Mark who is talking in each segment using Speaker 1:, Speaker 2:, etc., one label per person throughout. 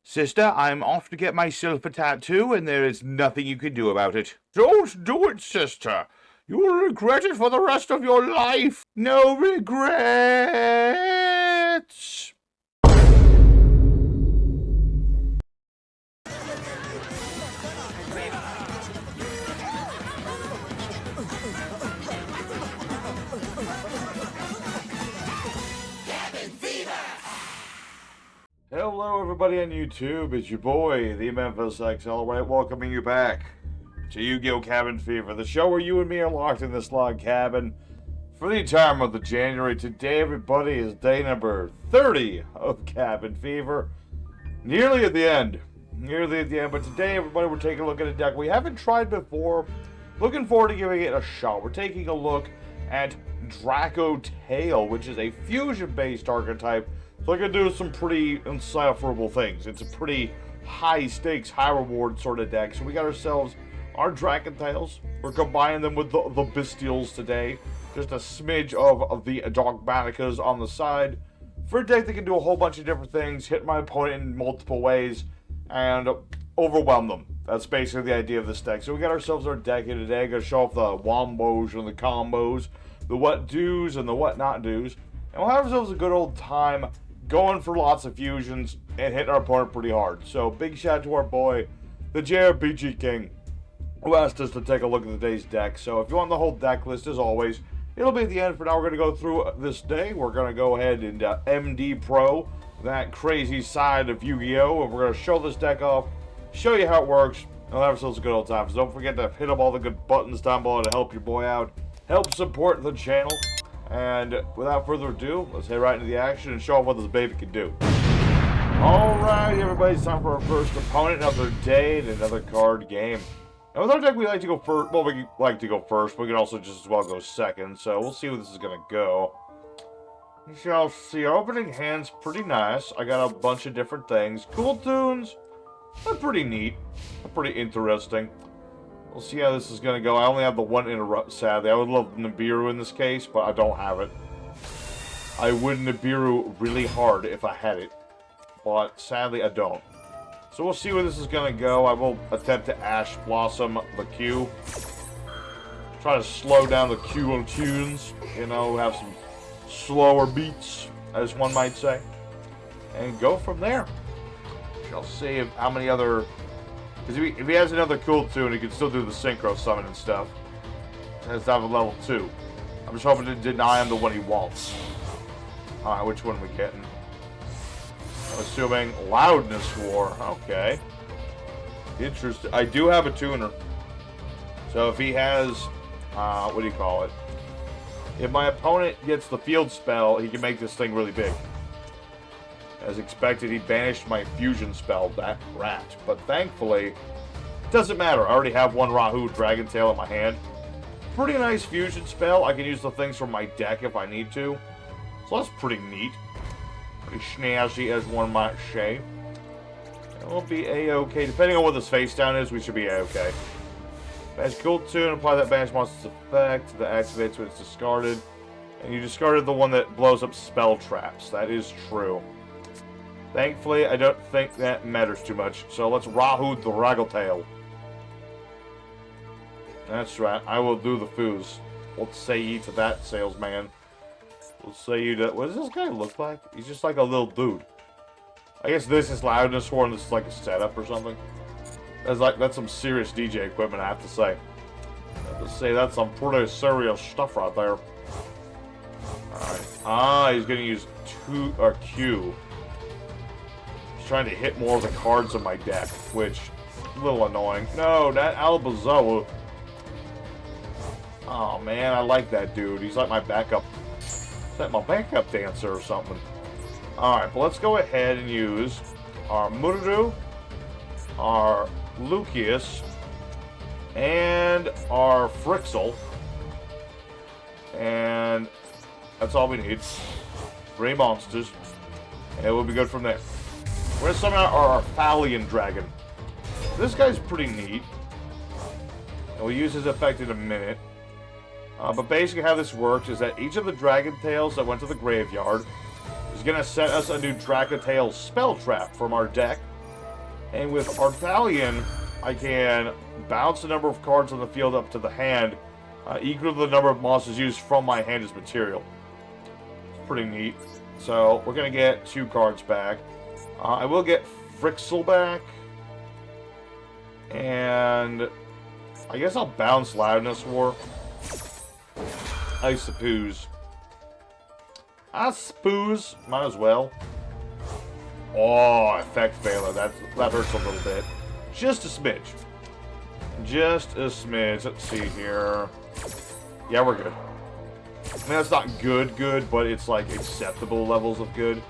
Speaker 1: Sister, I'm off to get myself a tattoo, and there is nothing you can do about it. Don't do it, sister. You will regret it for the rest of your life. No regrets. Hello everybody on YouTube, it's your boy, the Memphis XL, right, welcoming you back to Yu-Gi-Oh! Cabin Fever, the show where you and me are locked in this log cabin for the entire month of January. Today, everybody, is day number 30 of Cabin Fever. Nearly at the end, but today, everybody, we're taking a look at a deck we haven't tried before. Looking forward to giving it a shot. We're taking a look at Dracotail, which is a fusion-based archetype. So I can do some pretty insufferable things. It's a pretty high stakes, high reward sort of deck. So we got ourselves our Dracotails. We're combining them with the Bestials today. Just a smidge of the Dogmaticas on the side. For a deck that can do a whole bunch of different things, hit my opponent in multiple ways, and overwhelm them. That's basically the idea of this deck. So we got ourselves our deck here today. Gonna show off the wombos and the combos, the what do's and the what not do's. And we'll have ourselves a good old time going for lots of fusions and hitting our opponent pretty hard. So big shout out to our boy, the JRPG King, who asked us to take a look at today's deck. So if you want the whole deck list, as always, it'll be at the end. For now, we're going to go through this day. We're going to go ahead and MD Pro, that crazy side of Yu-Gi-Oh! And we're going to show this deck off, show you how it works, and we'll have ourselves a good old time. So don't forget to hit up all the good buttons down below to help your boy out, help support the channel. And without further ado, let's head right into the action and show off what this baby can do. Alright, everybody, it's time for our first opponent. Another day and another card game. Now, with our deck, we like to go first. Well, we like to go first, but we can also just as well go second. So we'll see where this is going to go. You shall see. Our opening hand's pretty nice. I got a bunch of different things. Cool tunes. They're pretty neat. They're pretty interesting. We'll see how this is going to go. I only have the one interrupt, sadly. I would love Nibiru in this case, but I don't have it. I would Nibiru really hard if I had it, but sadly I don't. So we'll see where this is going to go. I will attempt to Ash Blossom the Q. Try to slow down the Q on tunes. You know, have some slower beats, as one might say. And go from there. Shall see how many other... Because if he has another cool tune, he can still do the Synchro summon and stuff. Has to have a level 2. I'm just hoping to deny him the one he wants. Alright, which one are we getting? I'm assuming Loudness War. Okay. Interesting. I do have a tuner. So if he has, what do you call it? If my opponent gets the field spell, he can make this thing really big. As expected, he banished my fusion spell, that rat. But thankfully, it doesn't matter. I already have one Rahu Dracotail in my hand. Pretty nice fusion spell. I can use the things from my deck if I need to. So that's pretty neat. Pretty snazzy, as one might say. And we'll be A-okay. Depending on what this face down is, we should be A-okay. Banish cool tune. Apply that banish monster's effect. That activates when it's discarded. And you discarded the one that blows up spell traps. That is true. Thankfully, I don't think that matters too much. So let's Rahu the Dracotail. That's right. I will do the foos. Let's say ye to that, salesman. Let's say you to... What does this guy look like? He's just like a little dude. I guess this is Loudness War and this is like a setup or something. That's some serious DJ equipment, I have to say. I have to say that's some pretty serious stuff right there. Alright. Ah, he's gonna use Q. Trying to hit more of the cards in my deck, which is a little annoying. No, that Albazoa. Oh man, I like that dude. He's like my backup. Is that my backup dancer or something? Alright, but let's go ahead and use our Mururu, our Lucius, and our Frixel. And that's all we need. 3 monsters. And we'll be good from there. We're going to summon our Arthalian Dragon. This guy's pretty neat. And we'll use his effect in a minute. But basically how this works is that each of the Dracotails that went to the graveyard is going to set us a new Dracotail spell trap from our deck. And with Arthalion, I can bounce the number of cards on the field up to the hand, equal to the number of monsters used from my hand as material. It's pretty neat. So, we're going to get 2 cards back. I will get Frixel back. And I guess I'll bounce Loudness War. I suppose. Might as well. Oh, effect failure. That hurts a little bit. Just a smidge. Just a smidge. Let's see here. Yeah, we're good. I mean, that's not good, but it's like acceptable levels of good.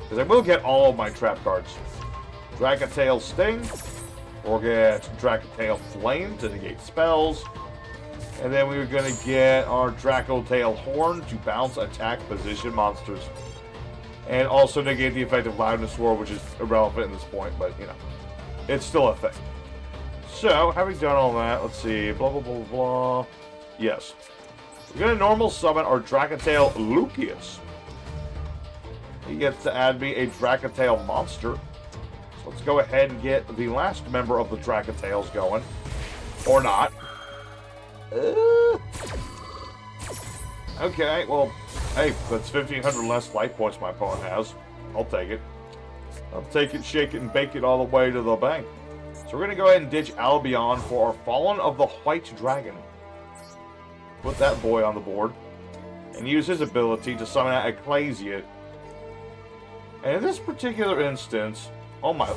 Speaker 1: Because I will get all of my trap cards. Dracotail Sting. We'll get Dracotail Flame to negate spells. And then we were going to get our Dracotail Horn to bounce attack position monsters. And also negate the effect of Loudness War, which is irrelevant at this point, but, you know, it's still a thing. So, having done all that, let's see, blah, blah, blah, blah. Yes. We're going to normal summon our Dracotail Lucius. He gets to add me a Dracotail monster. So let's go ahead and get the last member of the Dracotails going. Or not. Okay, well, hey, that's 1,500 less life points my opponent has. I'll take it. I'll take it, shake it, and bake it all the way to the bank. So we're going to go ahead and ditch Albion for our Fallen of the White Dragon. Put that boy on the board. And use his ability to summon out Ecclesia. And in this particular instance... Oh my...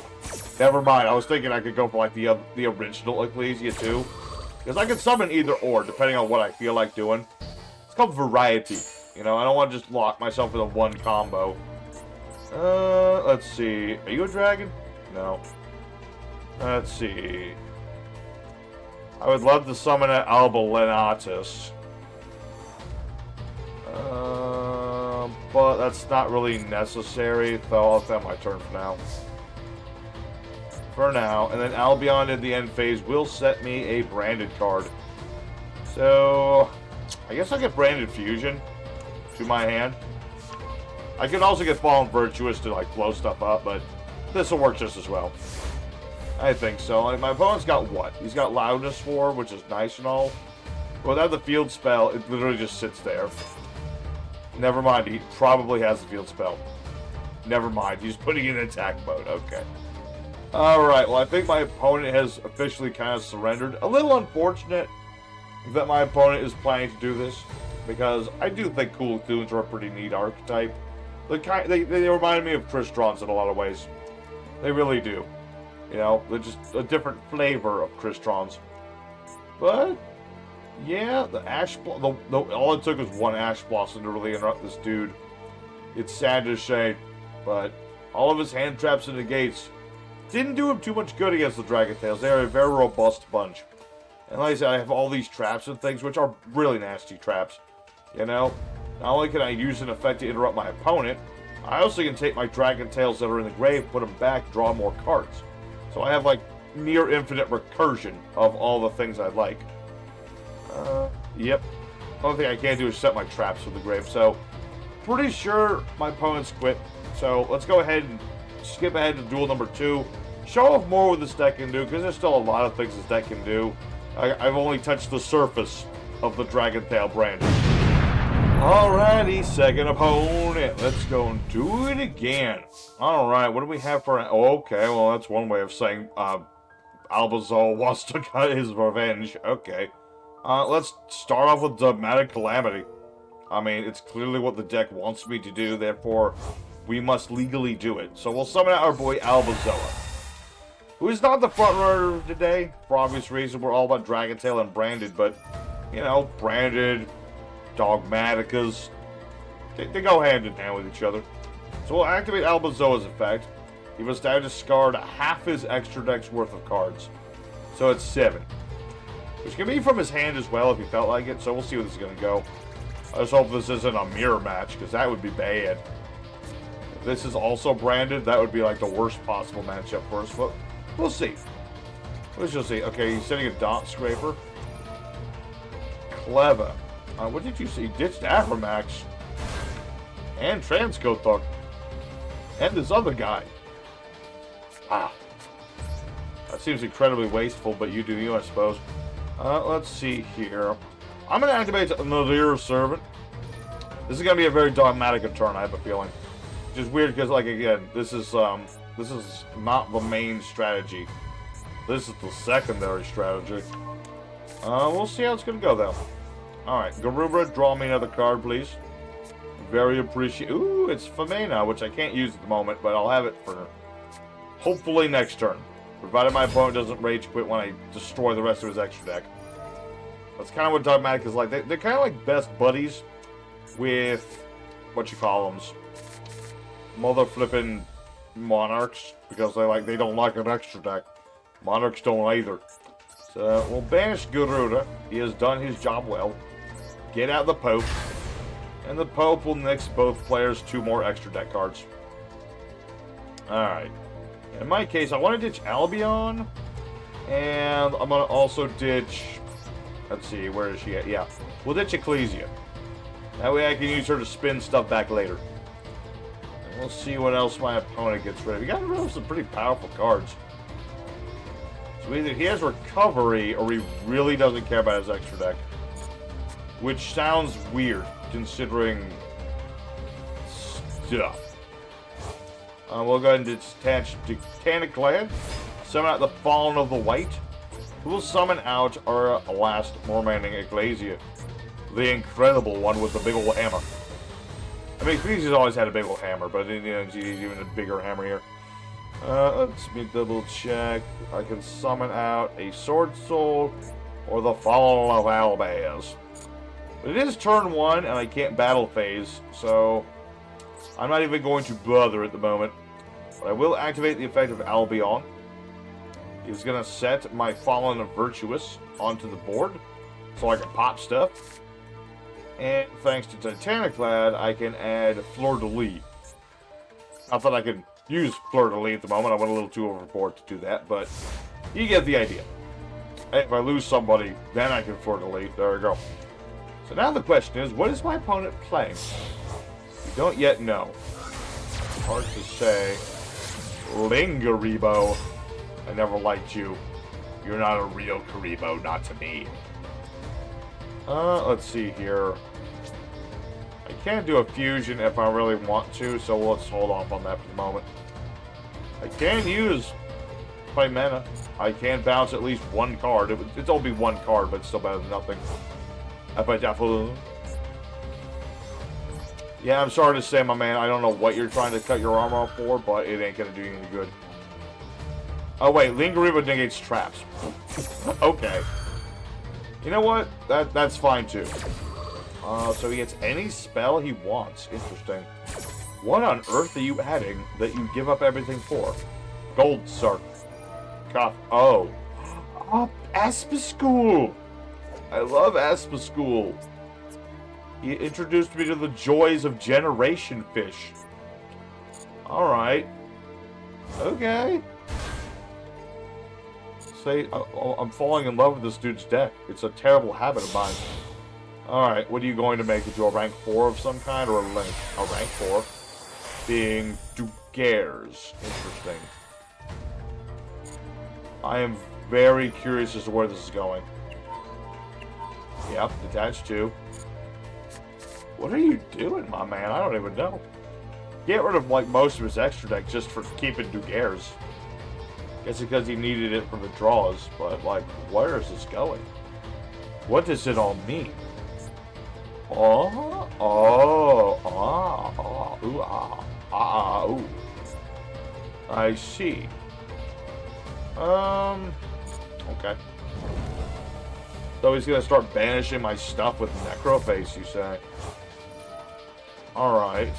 Speaker 1: Never mind, I was thinking I could go for like the original Ecclesia too. Because I can summon either or, depending on what I feel like doing. It's called variety. You know, I don't want to just lock myself into one combo. Let's see. Are you a dragon? No. Let's see. I would love to summon an Albalenatus. But that's not really necessary, so I'll have my turn for now. And then Albion in the end phase will set me a branded card. So, I guess I'll get Branded Fusion to my hand. I could also get Fallen Virtuous to like blow stuff up, but this will work just as well. I think so. Like, my opponent's got what? He's got Loudness War, which is nice and all. But without the field spell, it literally just sits there. Never mind, he probably has the field spell. Never mind, he's putting it in attack mode. Okay. Alright, well, I think my opponent has officially kind of surrendered. A little unfortunate that my opponent is planning to do this, because I do think Cool Thunes are a pretty neat archetype. They remind me of Tristrons in a lot of ways. They really do. You know, they're just a different flavor of Tristrons. But, yeah, the Ash... all it took was one Ash Blossom to really interrupt this dude. It's sad to say, but all of his hand traps and negates didn't do him too much good against the Dracotails. They are a very robust bunch. And like I said, I have all these traps and things, which are really nasty traps. You know? Not only can I use an effect to interrupt my opponent, I also can take my Dracotails that are in the grave, put them back, draw more cards. So I have, like, near infinite recursion of all the things I like. Yep. The only thing I can't do is set my traps for the grave. So, pretty sure my opponent's quit. So, let's go ahead and skip ahead to duel number 2. Show off more what this deck can do, because there's still a lot of things this deck can do. I've only touched the surface of the Dracotail brand. Alrighty, second opponent. Let's go and do it again. Alright, what do we have for... Oh, okay, well, that's one way of saying Albazol wants to cut his revenge. Okay. Let's start off with Dramatic Calamity. I mean, it's clearly what the deck wants me to do, therefore, we must legally do it. So we'll summon out our boy Albazoa, who is not the front runner today. For obvious reason, we're all about Dracotail and Branded, but, you know, Branded, Dogmaticas, they go hand in hand with each other. So we'll activate Albazoa's effect. He must now discard half his extra deck's worth of cards. So it's 7. Which can be from his hand as well if he felt like it, so we'll see where this is going to go. I just hope this isn't a mirror match, because that would be bad. If this is also Branded, that would be like the worst possible matchup for us, but we'll see. Let's just see. Okay, he's sending a Dot Scraper. Clever. What did you see? He ditched Aframax. And Transcothuk. And this other guy. Wow. That seems incredibly wasteful, but you do you, I suppose. Let's see here. I'm going to activate another servant. This is going to be a very dogmatic turn, I have a feeling. Which is weird because, like, again, this is not the main strategy. This is the secondary strategy. We'll see how it's going to go, though. Alright, Garuba, draw me another card, please. Very appreciate. Ooh, it's Femena, which I can't use at the moment, but I'll have it for hopefully next turn. Provided my opponent doesn't rage quit when I destroy the rest of his extra deck. That's kind of what Dogmatic is like. They're kind of like best buddies with, what you call them, mother flipping Monarchs, because they don't like an extra deck. Monarchs don't either. So we'll banish Garuda. He has done his job well. Get out the Pope. And the Pope will nix both players 2 more extra deck cards. Alright. In my case, I want to ditch Albion. And I'm going to also ditch... Let's see, where is she at? Yeah. We'll ditch Ecclesia. That way I can use her to spin stuff back later. And we'll see what else my opponent gets rid of. He got rid of some pretty powerful cards. So either he has Recovery, or he really doesn't care about his extra deck. Which sounds weird, considering stuff. We'll go ahead and detach Titanic Glad. Summon out the Fallen of the White. Who will summon out our last remaining Ecclesia. The incredible one with the big old hammer. I mean, Ecclesia's always had a big old hammer, but you know, she's even a bigger hammer here. Let's me double check. I can summon out a Sword Soul or the Fallen of Albaz. But it is turn 1, and I can't battle phase, so I'm not even going to bother at the moment. But I will activate the effect of Albion. He's going to set my Fallen of Virtuous onto the board, so I can pop stuff. And thanks to Titanic Lad, I can add Fleur de Lis. Not that I can use Fleur de Lis at the moment, I went a little too overboard to do that, but you get the idea. If I lose somebody, then I can Fleur de Lis. There we go. So now the question is, what is my opponent playing? We don't yet know. Hard to say. Lingaribo. I never liked you. You're not a real Karibo, not to me. Let's see here. I can't do a fusion if I really want to, so let's hold off on that for the moment. I can use Femena. I can bounce at least 1 card. It's only 1 card, but it's still better than nothing. Yeah, I'm sorry to say, my man, I don't know what you're trying to cut your armor off for, but it ain't gonna do you any good. Oh wait, Lingariba negates traps. Okay. You know what? That's fine too. So he gets any spell he wants. Interesting. What on earth are you adding that you give up everything for? Gold Sark. Cuff. Oh. Oh, Aspaschool! I love Aspaschool. He introduced me to the joys of Generation Fish. Alright. Okay. Say, I'm falling in love with this dude's deck. It's a terrible habit of mine. Alright, what are you going to make? Into a rank 4 of some kind, or a rank 4? Being Dugares. Interesting. I am very curious as to where this is going. Yep, detached 2. What are you doing, my man? I don't even know. Get rid of, like, most of his extra deck just for keeping Dugares. Guess because he needed it for the draws, but, like, where is this going? What does it all mean? Ooh. I see. Okay. So he's gonna start banishing my stuff with Necroface, you say? Alright.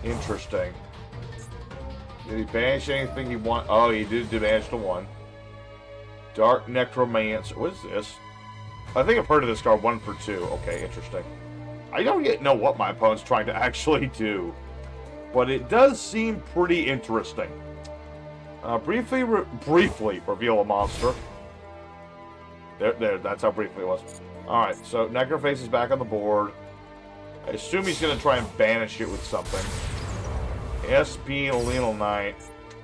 Speaker 1: Interesting. Did he banish anything he want? Oh, he did banish the 1. Dark Necromancer. What is this? I think I've heard of this card. 1 for 2. Okay, interesting. I don't yet know what my opponent's trying to actually do, but it does seem pretty interesting. Briefly reveal a monster. There, that's how briefly it was. Alright, so Necroface is back on the board. I assume he's going to try and banish it with something. SP Little Knight.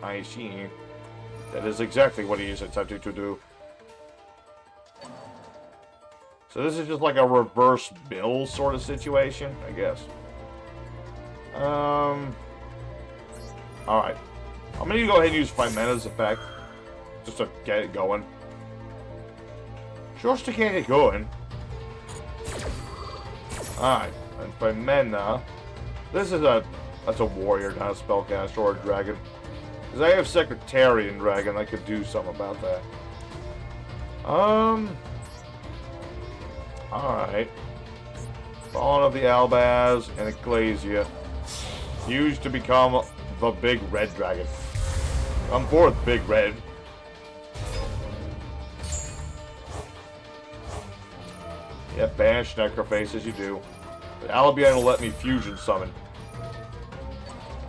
Speaker 1: I see. That is exactly what he is attempting to do. So this is just like a reverse mill sort of situation, I guess. Alright. I'm gonna go ahead and use Fimena's effect. Just to get it going. Just to get it going. Alright. And Fimena. This is that's a warrior, not a spellcaster or a dragon. Because I have Secretarian Dragon, I could do something about that. Alright. Fallen of the Albaz and Ecclesia. Used to become the big red dragon. I'm for the big red. Yeah, banish Necroface as you do. But Albion will let me fusion summon.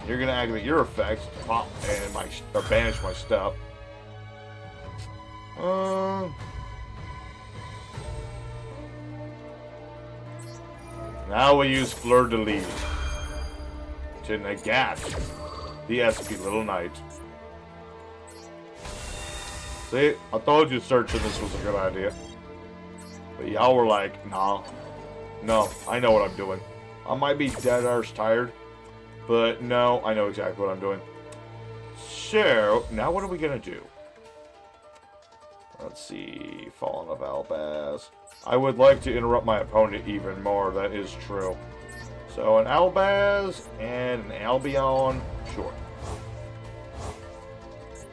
Speaker 1: You're gonna activate your effects, pop, and or banish my stuff. Now we use Fleur de Lis to negate the SP Little Knight. See, I told you searching this was a good idea. But y'all were like, nah. No, I know what I'm doing. I might be dead arse tired, but no, I know exactly what I'm doing. So, now what are we gonna do? Let's see, Fallen of Albaz. I would like to interrupt my opponent even more, that is true. So an Albaz and an Albion, sure.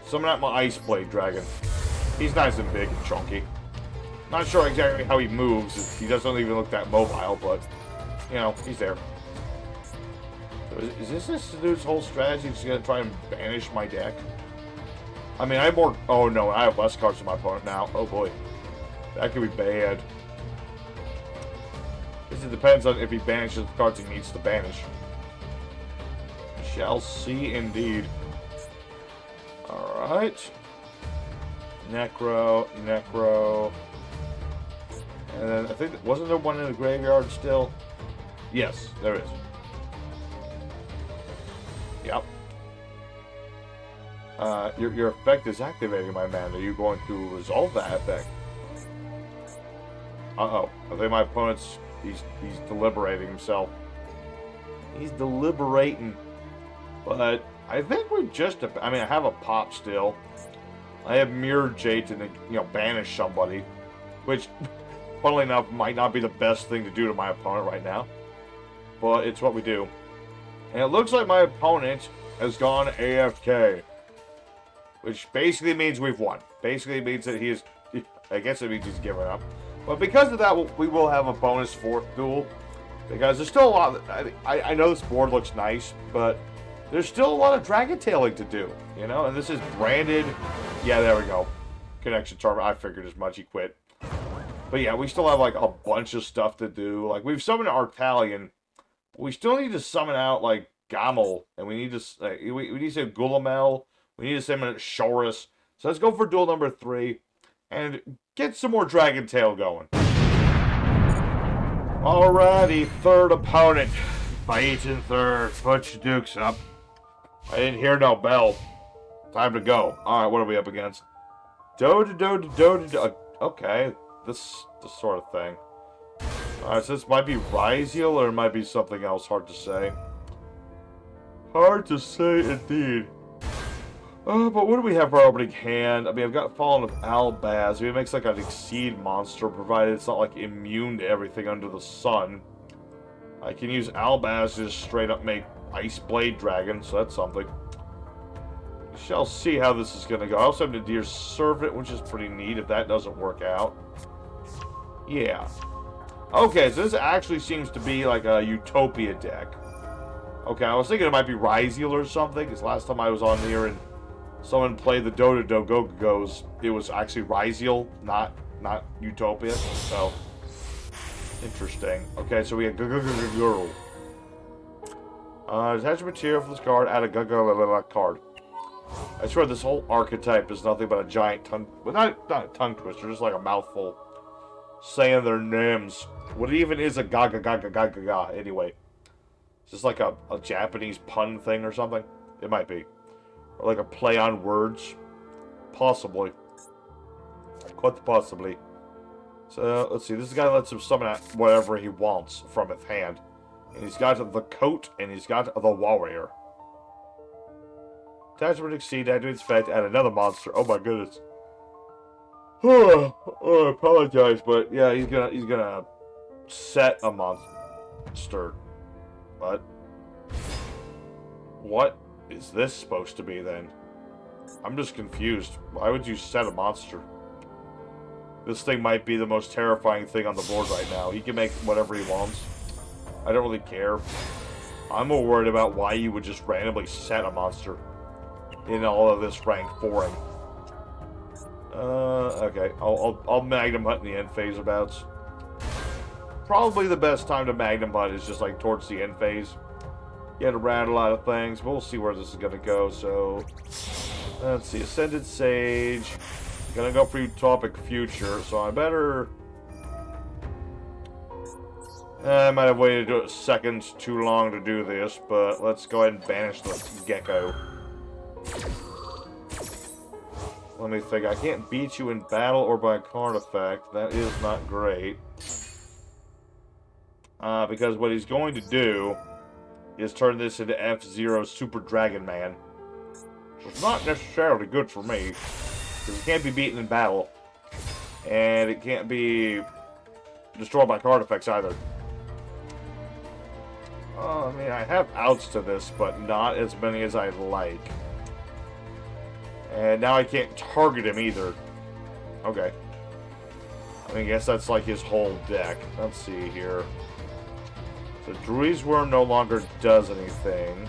Speaker 1: Summon out my Ice Blade Dragon. He's nice and big and chunky. Not sure exactly how he moves, he doesn't even look that mobile, but, you know, he's there. So is this dude's whole strategy, just gonna try and banish my deck? I mean, I have more, oh no, I have less cards than my opponent now, oh boy. That could be bad. It depends on if he banishes the cards he needs to banish. Shall see indeed. Alright. Necro. And then I think, wasn't there one in the graveyard still? Yes, there is. Yep. Your effect is activating, my man. Are you going to resolve that effect? Uh-oh. I think my opponent's... He's deliberating himself. He's deliberating. But I think we're just... I mean, I have a pop still. I have Mirror Jade to, you know, banish somebody. Which, funnily enough, might not be the best thing to do to my opponent right now. But it's what we do. And it looks like my opponent has gone AFK. Which basically means we've won. Basically means that he is... I guess it means he's given up. But because of that, we will have a bonus fourth duel. Because there's still a lot... I know this board looks nice, but there's still a lot of Dragotailing to do. You know? And this is branded... Yeah, there we go. Connection tournament. I figured as much. He quit. But yeah, we still have like a bunch of stuff to do. Like, we've summoned Arctalion. We still need to summon out, like, Gamel. And we need to... we need to say Gulamel. We need to summon Shorus. So let's go for duel number 3. And get some more Dracotail going. Alrighty, third opponent. Fighting third. Put your dukes up. I didn't hear no bell. Time to go. Alright, what are we up against? Okay, this sort of thing. Alright, so this might be Ryziel or it might be something else. Hard to say. Hard to say indeed. But what do we have for our opening hand? I mean, I've got Fallen of Albaz. I mean, it makes like an Exceed monster, provided it's not like immune to everything under the sun. I can use Albaz to just straight up make Ice Blade Dragon, so that's something. We shall see how this is going to go. I also have Nadir's Servant, which is pretty neat if that doesn't work out. Yeah. Okay, so this actually seems to be like a Utopia deck. Okay, I was thinking it might be Ryziel or something, because last time I was on here and someone played the Go-Go-Go's, it was actually Ryziel, not Utopia, so interesting. Okay, so we have Go-Go-Go-Go. Attach material for this card, add a Go-Go card. I swear this whole archetype is nothing but a giant tongue, well, not a tongue twister, just like a mouthful saying their names. What even is a Ga-Ga-Ga-Ga-Ga-Ga, anyway? Is this like a Japanese pun thing or something? It might be. Or like a play on words. Possibly. Quite possibly. So, let's see. This guy lets him summon out whatever he wants from his hand. And he's got the coat, and he's got the warrior. Attachment exceed, add to its effect, add another monster. Oh my goodness. Oh, I apologize, but yeah, he's gonna set a monster. But what is this supposed to be then? I'm just confused. Why would you set a monster? This thing might be the most terrifying thing on the board right now. He can make whatever he wants. I don't really care. I'm more worried about why you would just randomly set a monster in all of this rank for him. Okay. I'll Magnum Hunt in the end phase of bouts. Probably the best time to Magnum Hunt is just like towards the end phase. You had to round a lot of things, but we'll see where this is gonna go. So let's see. Ascended Sage. Gonna go for Utopic Future, so I better. I might have waited a second too long to do this, but let's go ahead and banish the gecko. Let me think. I can't beat you in battle or by card effect. That is not great. Because what he's going to do is turn this into F-Zero Super Dragon Man. So it's not necessarily good for me. Because it can't be beaten in battle. And it can't be destroyed by card effects either. I mean, I have outs to this, but not as many as I'd like. And now I can't target him either. Okay. I mean, I guess that's like his whole deck. Let's see here. So Druid's Worm no longer does anything.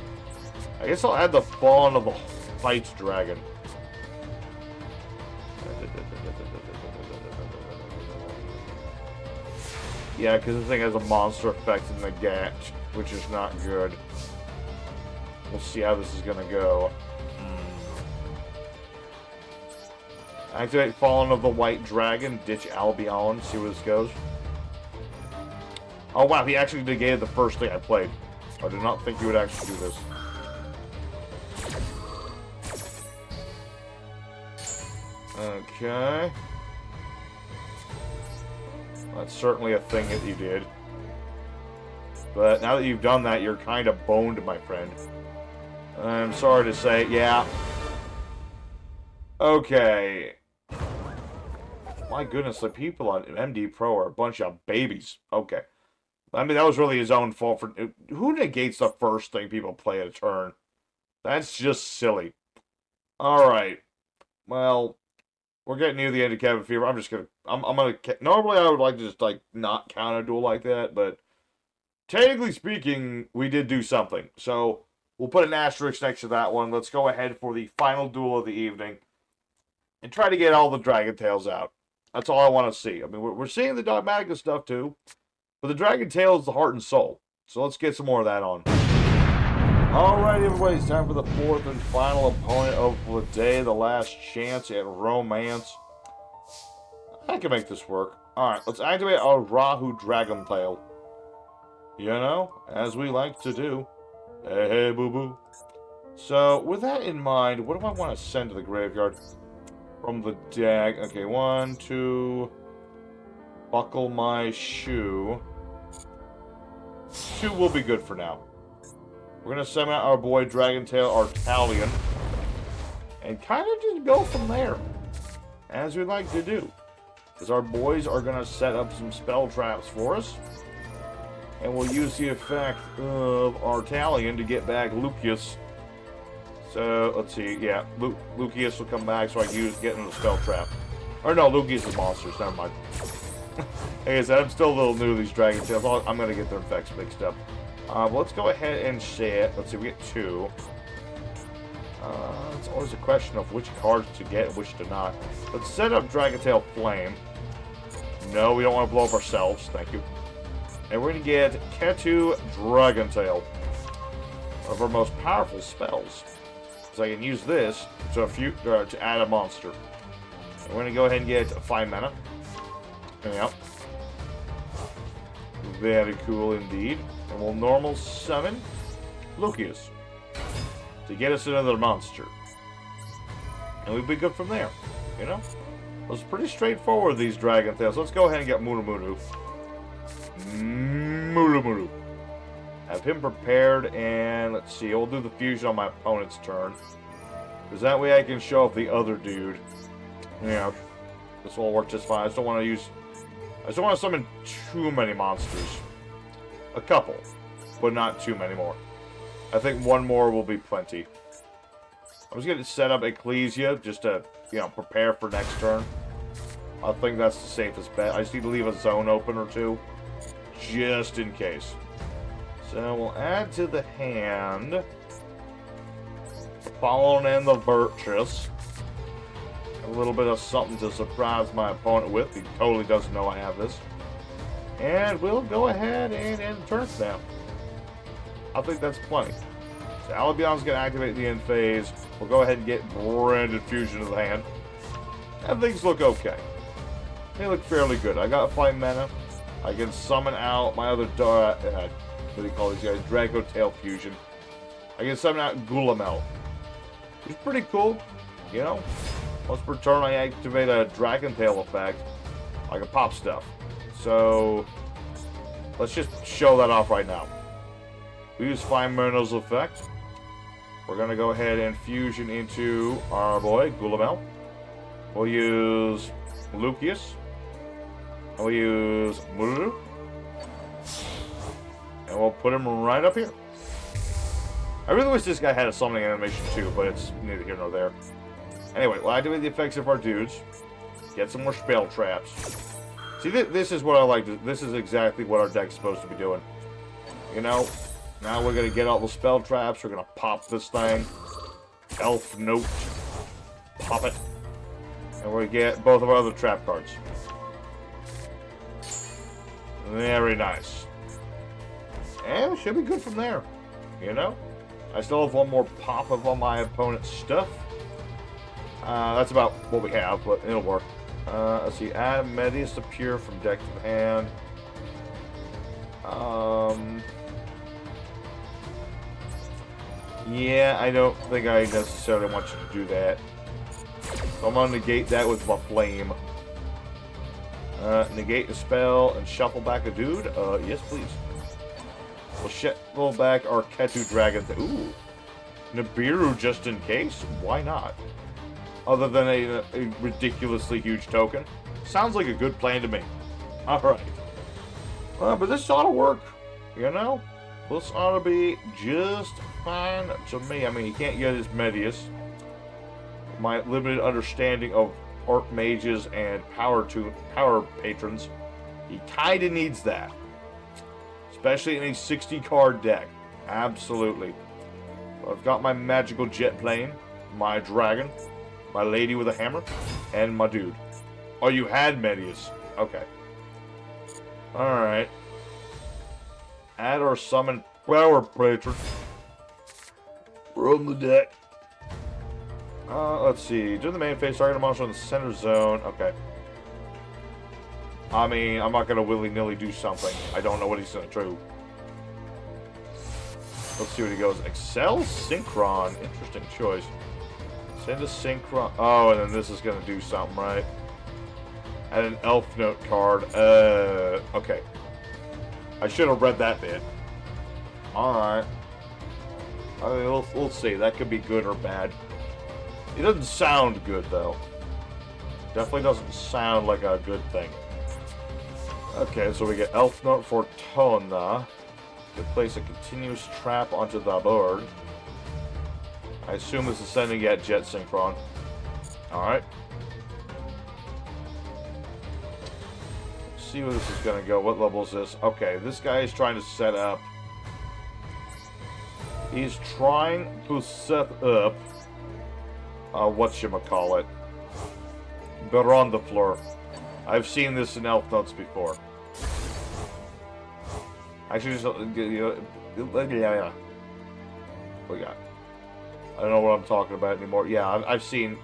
Speaker 1: I guess I'll add the Fallen of the Fight Dragon. Yeah, because this thing has a monster effect in the Gat, which is not good. We'll see how this is going to go. Activate Fallen of the White Dragon, ditch Albion, see where this goes. Oh wow, he actually negated the first thing I played. I did not think he would actually do this. Okay. That's certainly a thing that you did. But now that you've done that, you're kind of boned, my friend. I'm sorry to say, yeah. Okay. My goodness, the people on MD Pro are a bunch of babies. Okay. I mean, that was really his own fault. For who negates the first thing people play at a turn? That's just silly. Alright. Well, we're getting near the end of Cabin Fever. I'm just gonna... I'm gonna... Normally, I would like to just, like, not count a duel like that, but... Technically speaking, we did do something. So, we'll put an asterisk next to that one. Let's go ahead for the final duel of the evening. And try to get all the Dracotails out. That's all I want to see. I mean, we're seeing the Dogmatica stuff, too. But the Dracotail is the heart and soul. So let's get some more of that on. Alright, everybody. It's time for the fourth and final opponent of the day. The last chance at romance. I can make this work. Alright, let's activate our Rahu Dracotail. You know, as we like to do. Hey, hey, boo-boo. So, with that in mind, what do I want to send to the graveyard? From the deck. Okay, 1, 2. Buckle my shoe. 2 will be good for now. We're going to send out our boy Dracotail, our Talion. And kind of just go from there. As we like to do. Because our boys are going to set up some spell traps for us. And we'll use the effect of our Talion to get back Lucius. So, let's see. Yeah, Lucius will come back so I can get in the spell trap. Or no, Lucius is monsters. Never mind. Like I said, I'm still a little new to these Dracotails. I'm going to get their effects mixed up. Let's go ahead and set. Let's see, we get 2. It's always a question of which cards to get and which to not. Let's set up Dracotail Flame. No, we don't want to blow up ourselves. Thank you. And we're going to get Ketu Dracotail. One of our most powerful spells. So I can use this to add a monster. And we're going to go ahead and get 5 mana. Yep. Very cool indeed. And we'll normal summon Lucius. to get us another monster. And we'd be good from there, you know? It was pretty straightforward, these Dracotails. Let's go ahead and get Muru. Have him prepared, and let's see, we'll do the fusion on my opponent's turn. Because that way I can show off the other dude. Yeah, this will work just fine. I just don't want to summon too many monsters. A couple, but not too many more. I think one more will be plenty. I'm just going to set up Ecclesia just to, you know, prepare for next turn. I think that's the safest bet. I just need to leave a zone open or two, just in case. So we'll add to the hand the Fallen and the Virtuous. A little bit of something to surprise my opponent with. He totally doesn't know I have this. And we'll go ahead and end turn snap. I think that's plenty. So Alabion's going to activate the end phase. We'll go ahead and get Branded Fusion to the hand. And things look okay. They look fairly good. I got 5 mana. I can summon out my other, what do you call these guys? Dracotail Fusion. I can summon out Gulamel. It's pretty cool, you know? Once per turn I activate a Dracotail effect, I can pop stuff. So, let's just show that off right now. We use 5 Murno's effect. We're going to go ahead and fusion into our boy, Gulamel. We'll use Lucius. And we'll use Muru. And we'll put him right up here. I really wish this guy had a summoning animation too, but it's neither here nor there. Anyway, we'll activate the effects of our dudes. Get some more spell traps. See, this is what I like. This is exactly what our deck's supposed to be doing. You know, now we're going to get all the spell traps. We're going to pop this thing. Elf Note. Pop it. And we're going to get both of our other trap cards. Very nice. And we should be good from there. You know? I still have one more pop of all my opponent's stuff. That's about what we have, but it'll work. Let's see. Add Medius to Pure from deck to the hand. Yeah, I don't think I necessarily want you to do that. So I'm going to negate that with my Flame. Negate the spell and shuffle back a dude. Yes, please. We'll shuffle back our Ketu Dragon. Ooh. Nibiru just in case? Why not? Other than a ridiculously huge token. Sounds like a good plan to me. Alright. But this ought to work. You know? This ought to be just fine to me. I mean, he can't get his Medius. My limited understanding of Archmages and power patrons, he kinda needs that. Especially in a 60-card deck. Absolutely. I've got my magical jet plane, my dragon, my lady with a hammer, and my dude. Oh, you had Medius. Okay. Alright. Add or summon power patron from the deck. Let's see. During the main phase, target a monster in the center zone. Okay. I mean, I'm not going to willy-nilly do something. I don't know what he's going to do. Let's see what he goes. Excel Synchron. Interesting choice. Send a Synchron. Oh, and then this is going to do something, right? Add an Elf Note card. Okay. I should have read that bit. Alright. I mean, we'll see. That could be good or bad. It doesn't sound good, though. Definitely doesn't sound like a good thing. Okay, so we get Elf Note Fortuna. To place a continuous trap onto the board. I assume this is sending at Jet Synchron. Alright. Let's see where this is going to go. What level is this? Okay, this guy is trying to set up. He's trying to set up. Whatchamacallit. Baron de Fleur. I've seen this in Elf Notes before. Actually, yeah. We got. I don't know what I'm talking about anymore. Yeah, I've seen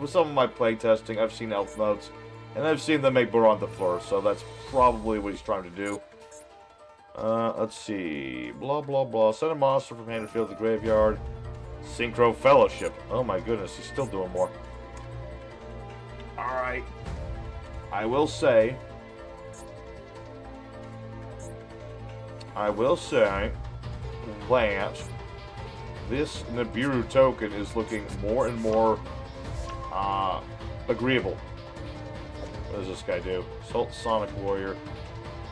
Speaker 1: with some of my playtesting. I've seen Elf Notes, and I've seen them make Baron de Fleur. So that's probably what he's trying to do. Let's see. Blah blah blah. Send a monster from hand to field to the graveyard. Synchro Fellowship. Oh my goodness, he's still doing more. Alright. I will say that this Nibiru token is looking more and more agreeable. What does this guy do? Assault Sonic Warrior.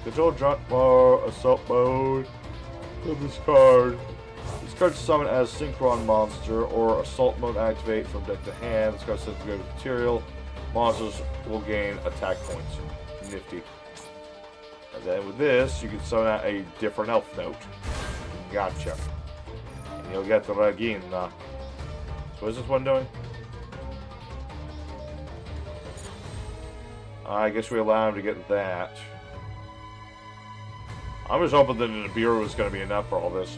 Speaker 1: Control jump mode, assault mode of this card. This card's summoned as Synchron Monster or Assault Mode activate from deck to hand. This card sends to go to material. Monsters will gain attack points. Nifty. And then with this, you can summon out a different elf note. Gotcha. And you'll get the Regina. So what is this one doing? I guess we allow him to get that. I was hoping that the Nibiru was going to be enough for all this.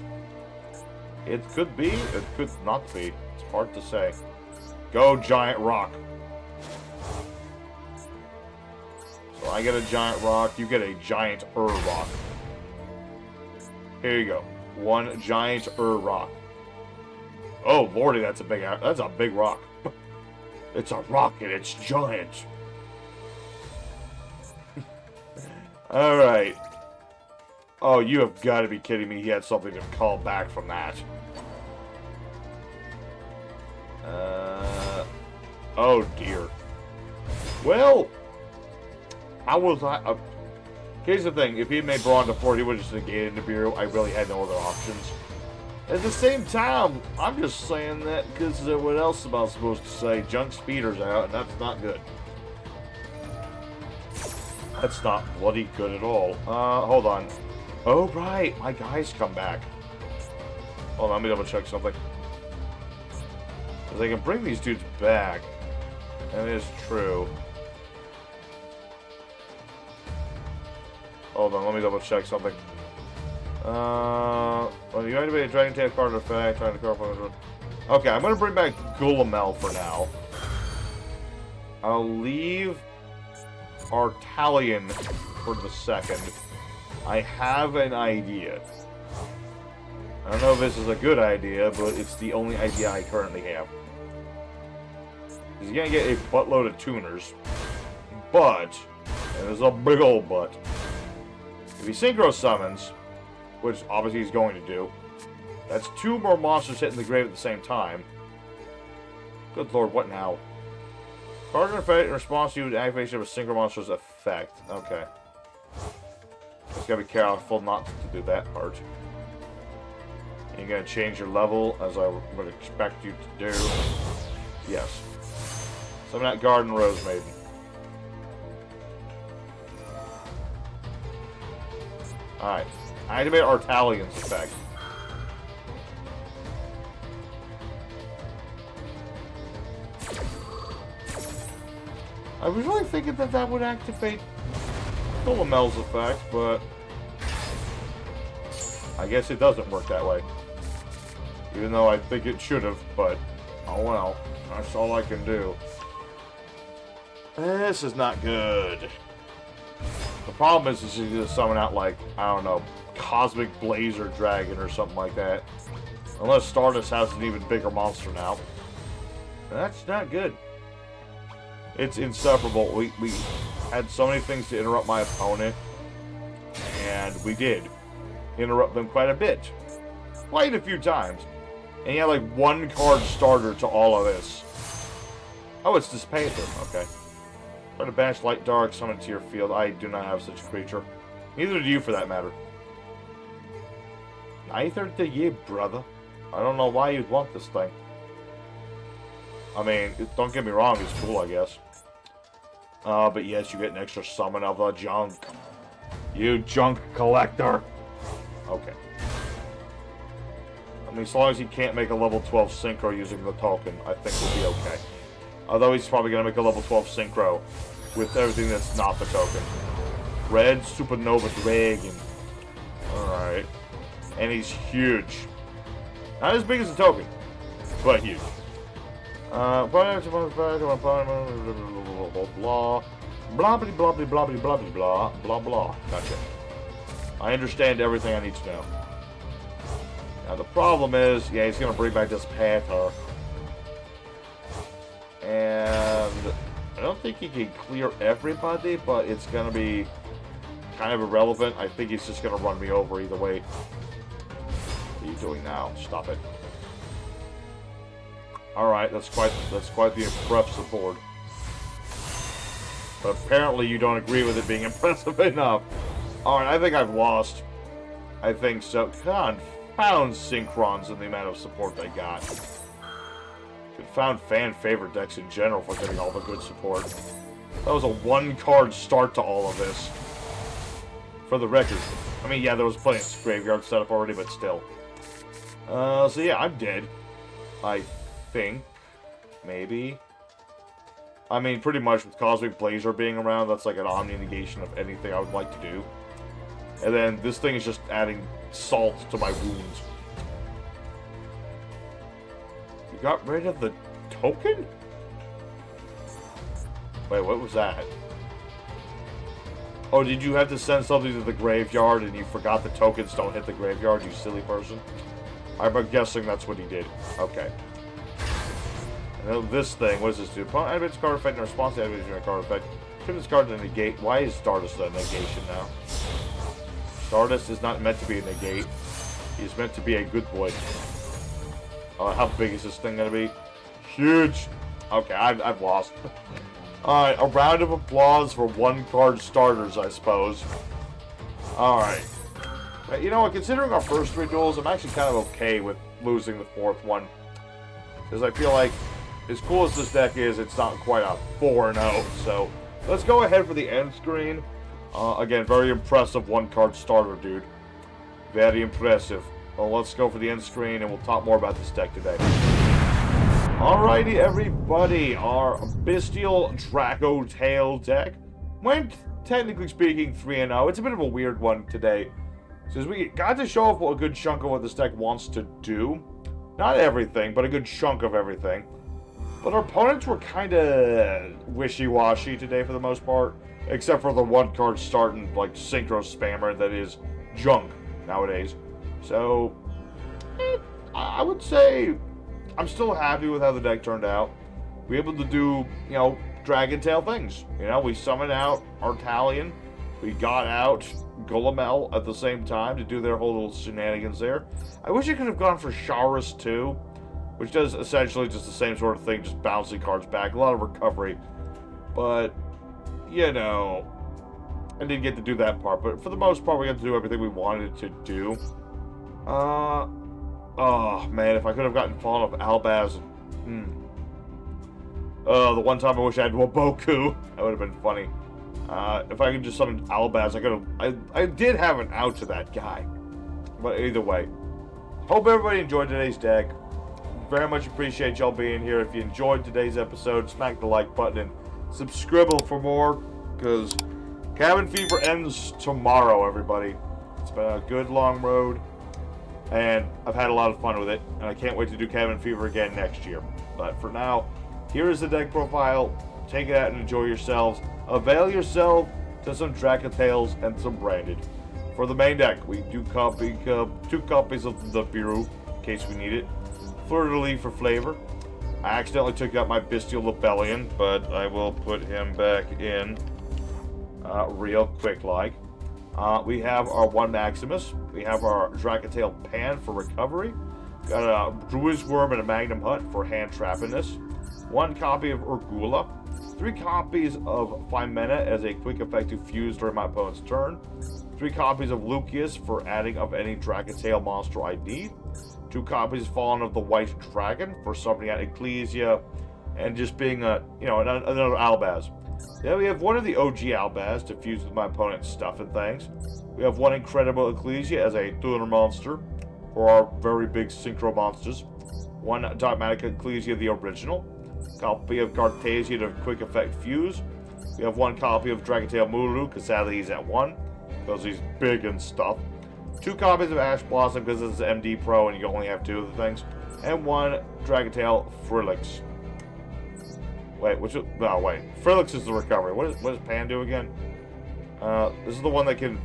Speaker 1: It could be, it could not be. It's hard to say. Go, Giant Rock. So I get a Giant Rock, you get a Giant Rock. Here you go. One Giant Rock. Oh, lordy, that's a big rock. It's a rock and it's giant. Alright. Oh, you have got to be kidding me. He had something to call back from that. Oh, dear. Well, here's the thing. If he had made Brawn to 4, he would have just negated Nibiru. I really had no other options. At the same time, I'm just saying that because what else am I supposed to say? Junk Speeder's out, and that's not good. That's not bloody good at all. Hold on. Oh, right. My guys come back. Hold on, let me double check something. Because they can bring these dudes back. That is true. Hold on, let me double check something. When you activate a Dracotail card effect, trying to card. Okay, I'm going to bring back Gulamel for now. I'll leave Artalion for the second. I have an idea. I don't know if this is a good idea, but it's the only idea I currently have. He's going to get a buttload of tuners. But, and there's a big old but, if he Synchro summons, which obviously he's going to do, that's 2 more monsters hitting the grave at the same time. Good lord, what now? Card effect in response to the activation of a Synchro monster's effect. Okay. Just gotta be careful not to do that part. And you're gonna change your level, as I would expect you to do. Yes. Summon that Garden Rose Maiden. Alright. Activate Artalion's effect. I was really thinking that that would activate Gulamel's effect, but I guess it doesn't work that way. Even though I think it should have, but oh well. That's all I can do. This is not good. The problem is you just summon out, like, I don't know, Cosmic Blazer Dragon or something like that. Unless Stardust has an even bigger monster now. That's not good. It's insufferable. We had so many things to interrupt my opponent, and we did interrupt them quite a bit. Quite a few times. And he had like 1 card starter to all of this. Oh, it's this paper. Okay. Try to banish light dark, summon to your field. I do not have such a creature. Neither do you, for that matter. Neither do you, brother. I don't know why you'd want this thing. I mean, don't get me wrong, it's cool, I guess. But yes, you get an extra summon of the junk. You junk collector. Okay. I mean, as long as he can't make a level 12 Synchro using the token, I think we'll be okay. Although he's probably going to make a level 12 Synchro with everything that's not the token. Red Supernova Dragon. Alright. And he's huge. Not as big as the token, but huge. Blah blah blah blah blah blah blah blah. Gotcha. I understand everything I need to know. Now the problem is, yeah, he's going to bring back this Panther. And I don't think he can clear everybody, but it's going to be kind of irrelevant. I think he's just going to run me over either way. What are you doing now? Stop it. Alright, that's quite the impressive board. But apparently you don't agree with it being impressive enough. Alright, I think I've lost. I think so. Confound Synchrons in the amount of support they got. Confound fan-favorite decks in general for getting all the good support. That was a one-card start to all of this. For the record. I mean, yeah, there was plenty of graveyard setup already, but still. So yeah, I'm dead. I think. Maybe. I mean, pretty much with Cosmic Blazer being around, that's like an omni-negation of anything I would like to do. And then this thing is just adding salt to my wounds. You got rid of the token? Wait, what was that? Oh, did you have to send something to the graveyard and you forgot the tokens don't hit the graveyard, you silly person? I'm guessing that's what he did. Okay. And then this thing, what does this do? Opponent activates card effect in response to activation of a card effect. Put this card to negate. Why is Stardust a negation now? Stardust is not meant to be a negate. He's meant to be a good boy. How big is this thing going to be? Huge! Okay, I've lost. Alright, a round of applause for one-card starters, I suppose. Alright. You know what, considering our first 3 duels, I'm actually kind of okay with losing the 4th one. Because I feel like, as cool as this deck is, it's not quite a 4-0. So, let's go ahead for the end screen. Again, very impressive one-card starter, dude. Very impressive. Well, let's go for the end screen, and we'll talk more about this deck today. Alrighty, everybody. Our Bestial Dracotail deck went, technically speaking, 3-0. It's a bit of a weird one today. Since we got to show off a good chunk of what this deck wants to do. Not everything, but a good chunk of everything. But our opponents were kind of wishy-washy today for the most part. Except for the one-card starting, like, Synchro spammer that is junk nowadays. So, I would say I'm still happy with how the deck turned out. We were able to do, you know, Dracotail things. You know, we summoned out Artalion. We got out Golemel at the same time to do their whole little shenanigans there. I wish I could have gone for Shaurus too, which does essentially just the same sort of thing, just bouncing cards back, a lot of recovery. But, you know, I didn't get to do that part. But for the most part, we got to do everything we wanted to do. Oh man, if I could have gotten Fallen of Albaz. The one time I wish I had Waboku, that would have been funny. If I could just summon Albaz, I could have. I did have an out to that guy. But either way, hope everybody enjoyed today's deck. Very much appreciate y'all being here. If you enjoyed today's episode, smack the like button and subscribe for more. Because Cabin Fever ends tomorrow, everybody. It's been a good long road. And I've had a lot of fun with it. And I can't wait to do Cabin Fever again next year. But for now, here is the deck profile. Take it out and enjoy yourselves. Avail yourself to some Dracotails and some Branded. For the main deck, we do copy 2 copies of the Biru, in case we need it. Fleur-de-lis for flavor. I accidentally took out my Bestial Lebellion, but I will put him back in real quick-like. We have our 1 Maximus. We have our Dracotail Pan for recovery. Got a Druid's Worm and a Magnum Hut for hand trappiness. 1 copy of Urgula. 3 copies of Phimena as a quick effective fuse during my opponent's turn. 3 copies of Lucius for adding of any Dracotail monster I need. 2 copies of Fallen of the White Dragon for summoning out Ecclesia and just being another Albaz. Then we have 1 of the OG Albaz to fuse with my opponent's stuff and things. We have 1 Incredible Ecclesia as a tuner monster for our very big Synchro monsters. 1 Dogmatic Ecclesia, the original. Copy of Cartesia to quick effect fuse. We have 1 copy of Dracotail Mulu, because sadly he's at 1, because he's big and stuff. 2 copies of Ash Blossom, because it's MD Pro and you only have 2 of the things. And 1 Dracotail Frillix. Wait, Frillix is the recovery. What does Pan do again? This is the one that can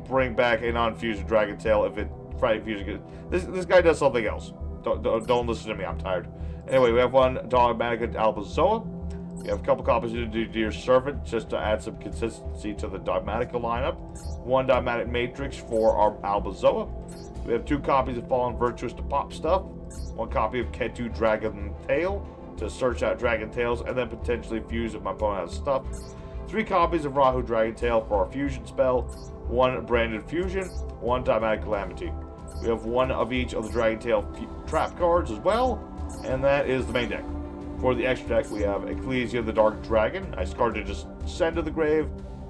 Speaker 1: bring back a non-fusion Dracotail if it Friday Fusion. This guy does something else. Don't listen to me. I'm tired. Anyway, we have one Dogmatic Albazoa. We have a couple copies of the Dear Servant just to add some consistency to the Dogmatica lineup. One Dogmatic Matrix for our Albazoa. We have 2 copies of Fallen Virtuous to pop stuff. 1 copy of Ketu Dracotail to search out Dracotails and then potentially fuse if my opponent has stuff. 3 copies of Rahu Dracotail for our fusion spell. 1 branded fusion. 1 Dogmatic Calamity. We have 1 of each of the Dracotail trap cards as well. And that is the main deck. For the extra deck, we have Ecclesia the Dark Dragon. Nice card to just send to the grave.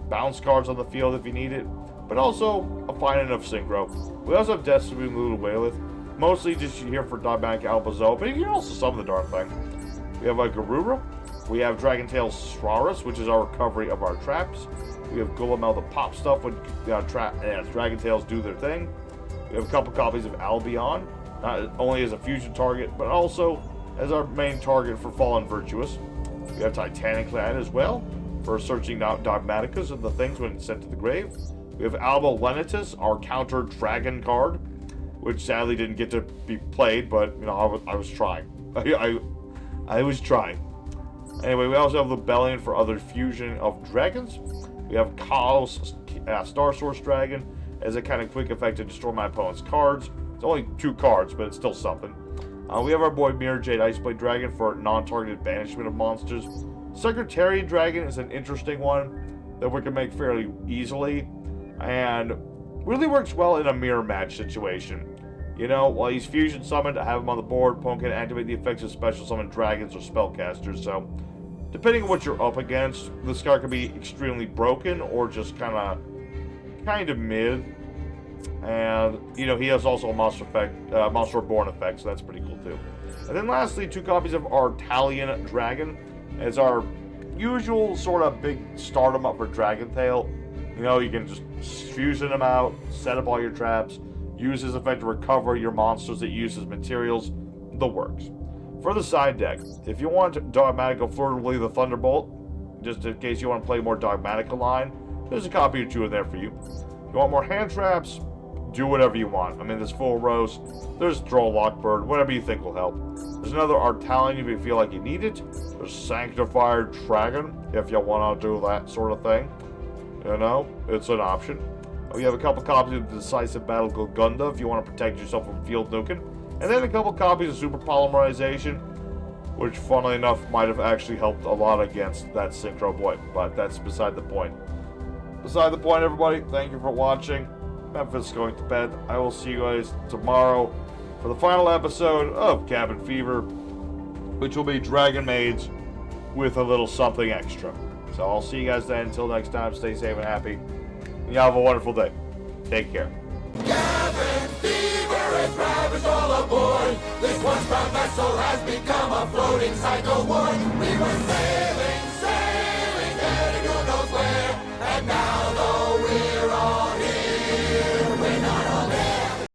Speaker 1: Bounce cards on the field if you need it. But also a fine enough synchro. We also have Destiny Blue to Whale with. Mostly just here for Dogmatic Albazoa, but you can also summon the darn thing. We have a Garura. We have Dragontail Straris, which is our recovery of our traps. We have Gulamel the pop stuff when Dragontails do their thing. We have a couple copies of Albion, not only as a fusion target, but also as our main target for Fallen Virtuous. We have Titanic Lad as well, for searching out Dogmaticas and the things when it's sent to the grave. We have Alba Lenitus, our counter dragon card, which sadly didn't get to be played, but you know I was trying. I was trying. Anyway, we also have Rebellion for other fusion of dragons. We have Kyle's Star Source Dragon as a kind of quick effect to destroy my opponent's cards. It's only 2 cards, but it's still something. We have our boy Mirror Jade Iceblade Dragon for non-targeted banishment of monsters. Secretariat Dragon is an interesting one that we can make fairly easily, and really works well in a mirror match situation. You know, while he's fusion summoned, I have him on the board. Opponent can activate the effects of special summon dragons or spellcasters. So, depending on what you're up against, this card can be extremely broken or just kind of mid. And you know, he has also a monster effect, monster reborn effect, so that's pretty cool too. And then lastly, 2 copies of our Talion Dragon as our usual sort of big stardom up for Dracotail. You know, you can just fusion them out, set up all your traps, use his effect to recover your monsters that use his materials, the works. For the side deck, if you want Dogmatica Fleur the Thunderbolt, just in case you want to play more Dogmatica line, there's a copy or 2 in there for you. If you want more hand traps, do whatever you want. I mean, there's Full Rose, there's Droll Lockbird, whatever you think will help. There's another Artalion if you feel like you need it. There's Sanctified Dragon, if you want to do that sort of thing. You know, it's an option. We have a couple copies of Decisive Battle Gogunda if you want to protect yourself from field nuking. And then a couple copies of Super Polymerization, which funnily enough might have actually helped a lot against that Synchro boy. But that's beside the point. Beside the point, everybody. Thank you for watching. Memphis is going to bed. I will see you guys tomorrow for the final episode of Cabin Fever, which will be Dragon Maids with a little something extra. So I'll see you guys then. Until next time, stay safe and happy. And you have a wonderful day. Take care.
Speaker 2: Cabin fever is ravaged all aboard. This once proud vessel has become a floating cycle ward. We were sailing